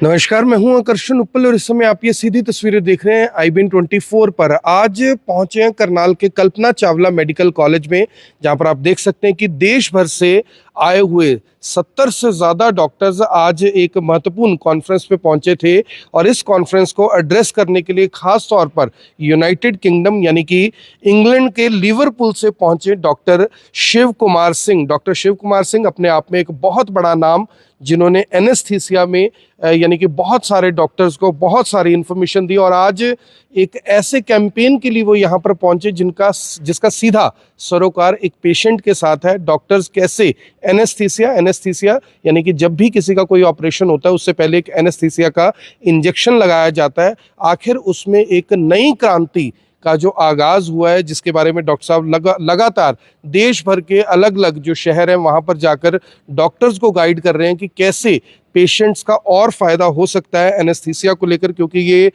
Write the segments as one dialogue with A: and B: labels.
A: नमस्कार, मैं हूं आकर्षण उपल और इस समय आप ये सीधी तस्वीरें देख रहे हैं IBN 24 पर। आज पहुंचे हैं करनाल के कल्पना चावला मेडिकल कॉलेज में, जहां पर आप देख सकते हैं कि देश भर से आए हुए 70 से ज़्यादा डॉक्टर्स आज एक महत्वपूर्ण कॉन्फ्रेंस पे पहुंचे थे और इस कॉन्फ्रेंस को एड्रेस करने के लिए खास तौर पर यूनाइटेड किंगडम यानी कि इंग्लैंड के लिवरपूल से पहुंचे डॉक्टर शिव कुमार सिंह। डॉक्टर शिव कुमार सिंह अपने आप में एक बहुत बड़ा नाम, जिन्होंने एनेस्थीसिया में यानी कि बहुत सारे डॉक्टर्स को बहुत सारी इन्फॉर्मेशन दी और आज एक ऐसे कैंपेन के लिए वो यहाँ पर पहुंचे जिसका सीधा सरोकार एक पेशेंट के साथ है। डॉक्टर्स कैसे एनेस्थीसिया यानी कि जब भी किसी का कोई ऑपरेशन होता है उससे पहले एक एनेस्थीसिया का इंजेक्शन लगाया जाता है। आखिर उसमें एक नई क्रांति का जो आगाज हुआ है, जिसके बारे में डॉक्टर साहब लगातार देश भर के अलग अलग जो शहर हैं वहां पर जाकर डॉक्टर्स को गाइड कर रहे हैं कि कैसे पेशेंट्स का और फायदा हो सकता है एनेस्थीसिया को लेकर, क्योंकि ये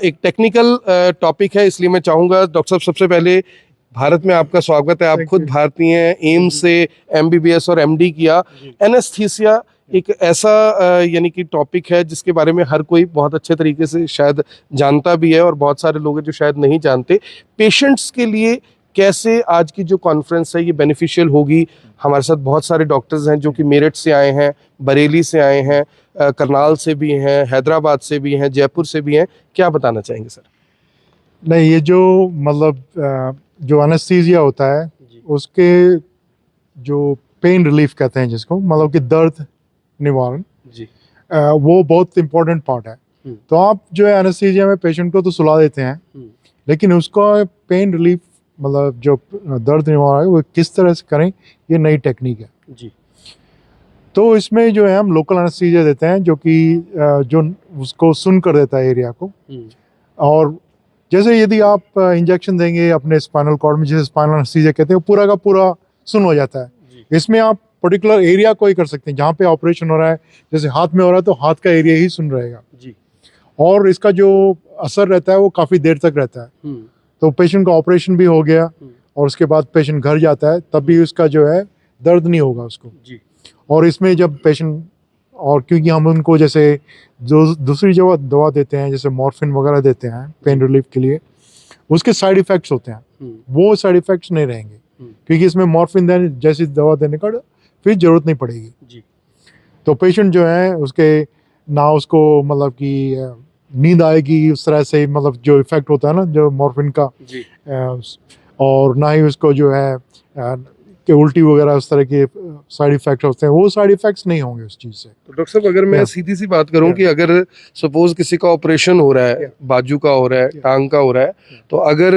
A: एक टेक्निकल टॉपिक है। इसलिए मैं चाहूँगा डॉक्टर साहब, सबसे पहले भारत में आपका स्वागत है। आप खुद भारतीय हैं, एम्स से MBBS और MD किया। एनेस्थीसिया एक ऐसा यानी कि टॉपिक है जिसके बारे में हर कोई बहुत अच्छे तरीके से शायद जानता भी है और बहुत सारे लोग हैं जो शायद नहीं जानते। पेशेंट्स के लिए कैसे आज की जो कॉन्फ्रेंस है ये बेनिफिशियल होगी। हमारे साथ बहुत सारे डॉक्टर्स हैं जो कि मेरठ से आए हैं, बरेली से आए हैं, करनाल से भी हैं, हैदराबाद से भी हैं, जयपुर से भी हैं। क्या बताना चाहेंगे सर?
B: नहीं, ये जो मतलब जो एनेस्थीसिया होता है उसके जो पेन रिलीफ कहते हैं जिसको, मतलब कि दर्द निवारण
A: जी,
B: वो बहुत इम्पोर्टेंट पार्ट है। तो आप जो है एनेस्थीसिया में पेशेंट को तो सुला देते हैं, लेकिन उसका पेन रिलीफ मतलब जो दर्द निवारण है वो किस तरह से करें, ये नई टेक्निक है
A: जी।
B: तो इसमें जो है हम लोकल एनेस्थीसिया देते हैं जो कि जो उसको सुन कर देता है एरिया को। और जैसे यदि आप इंजेक्शन देंगे अपने स्पाइनल कॉर्ड में, जिसे स्पाइनल एनेस्थीसिया कहते हैं, पूरा का पूरा सुन हो जाता है। इसमें आप पर्टिकुलर एरिया को ही कर सकते हैं, जहाँ पे ऑपरेशन हो रहा है। जैसे हाथ में हो रहा है तो हाथ का एरिया ही सुन रहेगा
A: जी।
B: और इसका जो असर रहता है वो काफ़ी देर तक रहता है। तो पेशेंट का ऑपरेशन भी हो गया और उसके बाद पेशेंट घर जाता है तब भी उसका जो है दर्द नहीं होगा उसको
A: जी।
B: और इसमें जब पेशेंट, और क्योंकि हम उनको जैसे जो दूसरी दवा देते हैं जैसे मॉर्फिन वगैरह देते हैं पेन रिलीफ के लिए, उसके साइड इफ़ेक्ट्स होते हैं, वो साइड इफ़ेक्ट्स नहीं रहेंगे क्योंकि इसमें मॉर्फिन जैसी दवा देने का फिर ज़रूरत नहीं पड़ेगी
A: जी। तो
B: पेशेंट जो है उसके ना उसको मतलब कि नींद आएगी उस तरह से, मतलब जो इफ़ेक्ट होता है ना जो मॉर्फिन का
A: जी।
B: और ना ही उसको जो है कि उल्टी वगैरह उस तरह के साइड इफ़ेक्ट होते हैं, वो साइड इफ़ेक्ट्स नहीं होंगे उस चीज़ से।
A: तो डॉक्टर साहब, अगर मैं सीधी सी बात करूं कि अगर सपोज किसी का ऑपरेशन हो रहा है, बाजू का हो रहा है, टांग का हो रहा है, तो अगर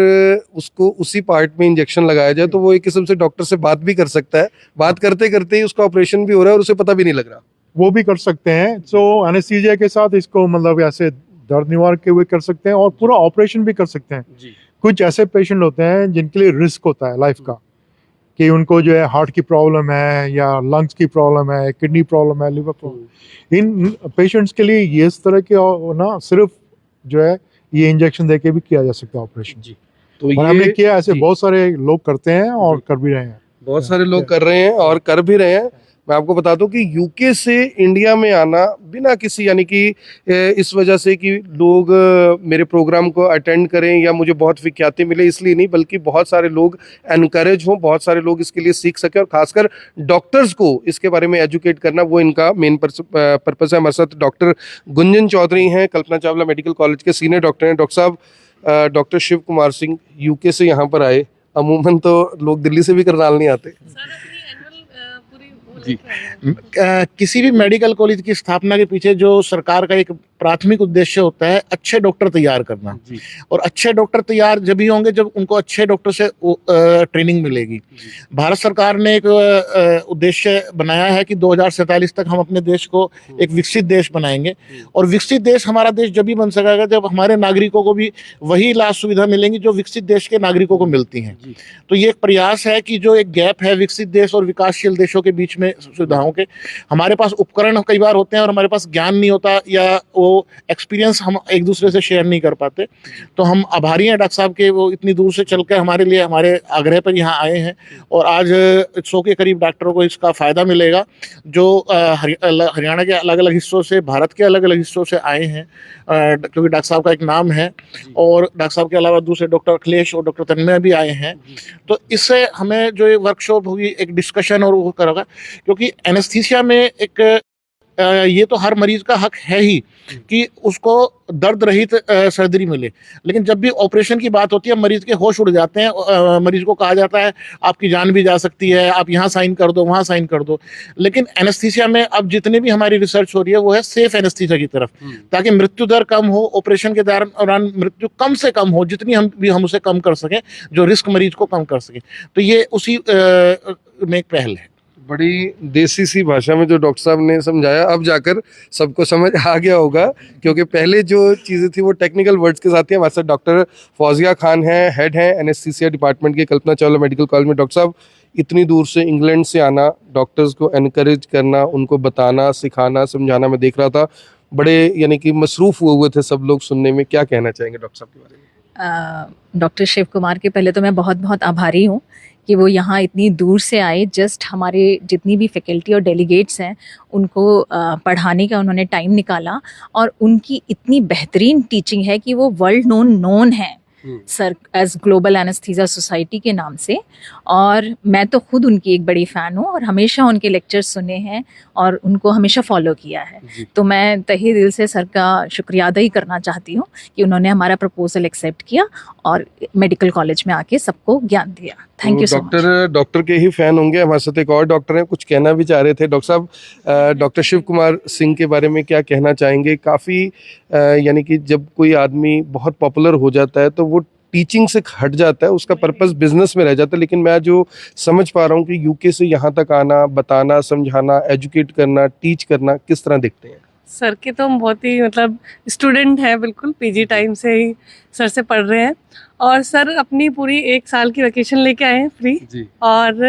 A: उसको उसी पार्ट में इंजेक्शन लगाया जाए तो वो एक किस्म से डॉक्टर से बात भी कर सकता है। बात करते करते ही उसका ऑपरेशन भी हो रहा है और उसे पता भी नहीं लग रहा।
B: वो भी कर सकते हैं। तो एनेस्थीसिया के साथ इसको मतलब ऐसे दर्द निवारक के हुए कर सकते हैं और पूरा ऑपरेशन भी कर सकते हैं
A: जी।
B: कुछ ऐसे पेशेंट होते हैं जिनके लिए रिस्क होता है लाइफ का, कि उनको जो है हार्ट की प्रॉब्लम है या लंग्स की प्रॉब्लम है, किडनी प्रॉब्लम है, लिवर प्रॉब्लम। इन पेशेंट्स के लिए ये इस तरह के ना सिर्फ जो है ये इंजेक्शन देके भी किया जा सकता है ऑपरेशन जी। तो ये हमने किया, ऐसे बहुत सारे लोग करते हैं और कर भी रहे हैं।
A: बहुत सारे लोग कर रहे हैं और कर भी रहे हैं। मैं आपको बता दूं कि यूके से इंडिया में आना बिना किसी यानी कि इस वजह से कि लोग मेरे प्रोग्राम को अटेंड करें या मुझे बहुत विख्याति मिले इसलिए नहीं, बल्कि बहुत सारे लोग एनकरेज हों, बहुत सारे लोग इसके लिए सीख सके और खासकर डॉक्टर्स को इसके बारे में एजुकेट करना वो इनका मेन पर्पस है। हमारे साथ डॉक्टर गुंजन चौधरी हैं, कल्पना चावला मेडिकल कॉलेज के सीनियर डॉक्टर हैं। डॉक्टर साहब, डॉक्टर शिव कुमार सिंह यूके से यहाँ पर आए। अमूमन तो लोग दिल्ली से भी करनाल नहीं आते
C: जी। किसी भी मेडिकल कॉलेज की स्थापना के पीछे जो सरकार का एक प्राथमिक उद्देश्य होता है अच्छे डॉक्टर तैयार करना जी। और अच्छे डॉक्टर तैयार जब ही होंगे जब उनको अच्छे डॉक्टर से ट्रेनिंग मिलेगी। भारत सरकार ने एक उद्देश्य बनाया है कि 2047 तक हम अपने देश को एक विकसित देश बनाएंगे और विकसित देश हमारा देश जब भी बन सकेगा जब हमारे नागरिकों को भी वही लाभ सुविधा मिलेंगी जो विकसित देश के नागरिकों को मिलती हैं। तो ये एक प्रयास है कि जो एक गैप है विकसित देश और विकासशील देशों के बीच में में सुविधाओं के। हमारे पास उपकरण कई बार होते हैं और हमारे पास ज्ञान नहीं होता या वो एक्सपीरियंस हम एक दूसरे से शेयर नहीं कर पाते। तो हम आभारी हैं डॉक्टर साहब के, वो इतनी दूर से चलकर हमारे लिए हमारे आग्रह पर यहाँ आए हैं और आज 100 के करीब डॉक्टरों को इसका फ़ायदा मिलेगा जो हरियाणा के अलग अलग हिस्सों से, भारत के अलग अलग हिस्सों से आए हैं, क्योंकि डॉक्टर साहब का एक नाम है। और डॉक्टर साहब के अलावा दूसरे डॉक्टर अखिलेश और डॉक्टर तन्मय भी आए हैं। तो इससे हमें जो ये वर्कशॉप होगी, एक डिस्कशन और वो करेगा, क्योंकि एनेस्थीसिया में एक ये तो हर मरीज का हक है ही कि उसको दर्द रहित सर्जरी मिले, लेकिन जब भी ऑपरेशन की बात होती है मरीज के होश उड़ जाते हैं। मरीज को कहा जाता है आपकी जान भी जा सकती है, आप यहाँ साइन कर दो, वहाँ साइन कर दो। लेकिन एनेस्थीसिया में अब जितने भी हमारी रिसर्च हो रही है वो है सेफ एनेस्थीसिया की तरफ, ताकि मृत्यु दर कम हो, ऑपरेशन के दौरान मृत्यु कम से कम हो, जितनी हम उसे कम कर सकें, जो रिस्क मरीज को कम कर सकें। तो ये उसी में एक पहल है।
A: बड़ी देसी सी भाषा में जो डॉक्टर साहब ने समझाया, अब जाकर सबको समझ आ गया होगा, क्योंकि पहले जो चीज़ें थी वो टेक्निकल वर्ड्स के साथ थी। हमारे साथ डॉक्टर फौजिया खान हैं, हेड हैं एनेस्थीसिया डिपार्टमेंट के कल्पना चावला मेडिकल कॉलेज में। डॉक्टर साहब, इतनी दूर से इंग्लैंड से आना, डॉक्टर्स को एनकरेज करना, उनको बताना, सिखाना, समझाना, मैं देख रहा था बड़े यानी कि मसरूफ़ हुए थे सब लोग सुनने में। क्या कहना चाहेंगे डॉक्टर साहब के बारे में?
D: डॉक्टर शिव कुमार के पहले तो मैं बहुत बहुत आभारी हूँ कि वो यहाँ इतनी दूर से आए। जस्ट हमारे जितनी भी फैकल्टी और डेलीगेट्स हैं उनको पढ़ाने का उन्होंने टाइम निकाला, और उनकी इतनी बेहतरीन टीचिंग है कि वो वर्ल्ड नोन है sir as global anaesthesia society के नाम से। और मैं तो खुद उनकी एक बड़ी फ़ैन हूँ और हमेशा उनके लेक्चर्स सुने हैं और उनको हमेशा फॉलो किया है। तो मैं तहे दिल से सर का शुक्रिया अदा ही करना चाहती हूँ कि उन्होंने हमारा प्रपोजल एक्सेप्ट किया और मेडिकल कॉलेज में आके सबको ज्ञान दिया। Thank you so much.
A: Doctor के ही फैन होंगे। हमारे साथ एक और डॉक्टर हैं, कुछ कहना भी चाह रहे थे। डॉक्टर साहब, डॉक्टर शिव कुमार सिंह के बारे में क्या कहना चाहेंगे? काफ़ी यानी कि जब कोई आदमी बहुत पॉपुलर हो जाता है तो वो टीचिंग से हट जाता है, उसका पर्पस बिजनेस में रह जाता है। लेकिन मैं जो समझ पा रहा हूँ कि यूके से यहाँ तक आना, बताना, समझाना, एजुकेट करना, टीच करना, किस तरह देखते हैं?
E: सर के तो हम बहुत ही मतलब स्टूडेंट हैं, बिल्कुल पीजी टाइम से ही सर से पढ़ रहे हैं। और सर अपनी पूरी 1 साल की वैकेशन लेके आए हैं फ्री
A: जी।
E: और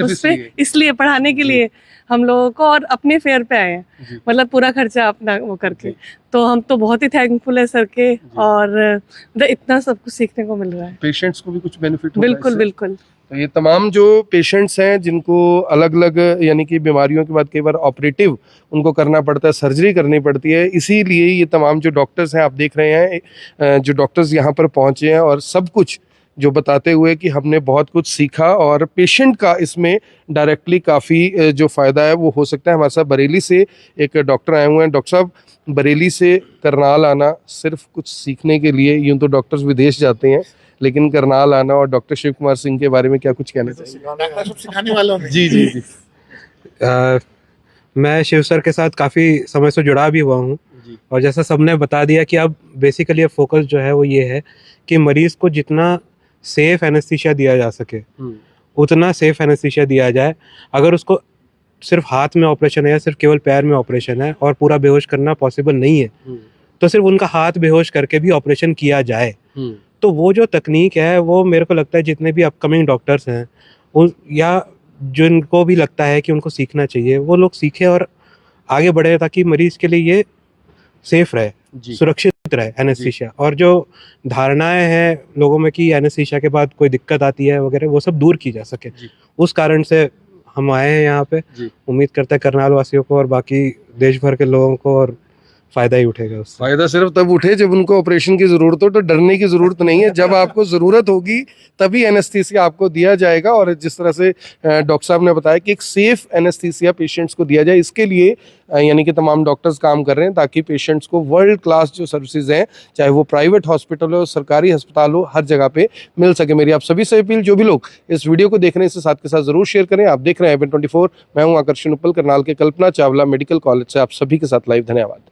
E: उस पे इसलिए पढ़ाने के लिए हम लोगों को, और अपने फेयर पे आए हैं, मतलब पूरा खर्चा अपना वो करके। तो हम तो बहुत ही थैंकफुल है सर के, और इतना सब कुछ सीखने को मिल रहा है।
A: पेशेंट्स को भी कुछ बेनिफिट होगा
E: बिल्कुल
A: इससे?
E: बिल्कुल।
A: तो ये तमाम जो पेशेंट्स हैं जिनको अलग अलग यानी कि बीमारियों के बाद कई बार ऑपरेटिव उनको करना पड़ता है, सर्जरी करनी पड़ती है, इसीलिए ये तमाम जो डॉक्टर्स हैं आप देख रहे हैं, जो डॉक्टर्स यहाँ पर पहुँचे हैं और सब कुछ जो बताते हुए कि हमने बहुत कुछ सीखा और पेशेंट का इसमें डायरेक्टली काफ़ी जो फ़ायदा है वो हो सकता है। हमारे साथ बरेली से एक डॉक्टर आए हुए हैं। डॉक्टर साहब, बरेली से करनाल आना सिर्फ कुछ सीखने के लिए, यूँ तो डॉक्टर्स विदेश जाते हैं, लेकिन करनाल आना, और डॉक्टर शिव कुमार सिंह के बारे में क्या कुछ कहना चाहिए?
C: सिखाने वालों में
A: जी जी जी।
F: मैं शिव सर के साथ काफ़ी समय से जुड़ा भी हुआ हूँ, और जैसा सबने बता दिया कि अब बेसिकली फोकस जो है वो ये है कि मरीज़ को जितना सेफ एनेस्थीसिया दिया जा सके उतना सेफ एनेस्थीसिया दिया जाए। अगर उसको सिर्फ हाथ में ऑपरेशन है या सिर्फ केवल पैर में ऑपरेशन है और पूरा बेहोश करना पॉसिबल नहीं है, तो सिर्फ उनका हाथ बेहोश करके भी ऑपरेशन किया जाए। तो वो जो तकनीक है वो मेरे को लगता है जितने भी अपकमिंग डॉक्टर्स हैं या जिनको भी लगता है कि उनको सीखना चाहिए, वो लोग सीखें और आगे बढ़े, ताकि मरीज़ के लिए ये सेफ रहे, सुरक्षित रहे एनेस्थीसिया। और जो धारणाएं हैं लोगों में कि एनेस्थीसिया के बाद कोई दिक्कत आती है वगैरह, वो सब दूर की जा सके। उस कारण से हम आए हैं यहाँ पे। उम्मीद करते हैं करनाल वासियों को और बाकी देश भर के लोगों को और फायदा ही उठेगा उससे।
A: फायदा सिर्फ तब उठे जब उनको ऑपरेशन की जरूरत हो, तो डरने की जरूरत नहीं है। जब आपको जरूरत होगी तभी एनेस्थीसिया आपको दिया जाएगा। और जिस तरह से डॉक्टर साहब ने बताया कि एक सेफ एनेस्थीसिया पेशेंट्स को दिया जाए, इसके लिए यानी कि तमाम डॉक्टर्स काम कर रहे हैं ताकि पेशेंट्स को वर्ल्ड क्लास जो सर्विसेज हैं, चाहे वो प्राइवेट हॉस्पिटल हो, सरकारी अस्पताल हो, हर जगह पे मिल सके। मेरी आप सभी से अपील, जो भी लोग इस वीडियो को देख रहे हैं इसे साथ के साथ जरूर शेयर करें। आप देख रहे हैं IBN24, मैं हूं आकर्षण उप्पल, करनाल के कल्पना चावला मेडिकल कॉलेज से आप सभी के साथ लाइव। धन्यवाद।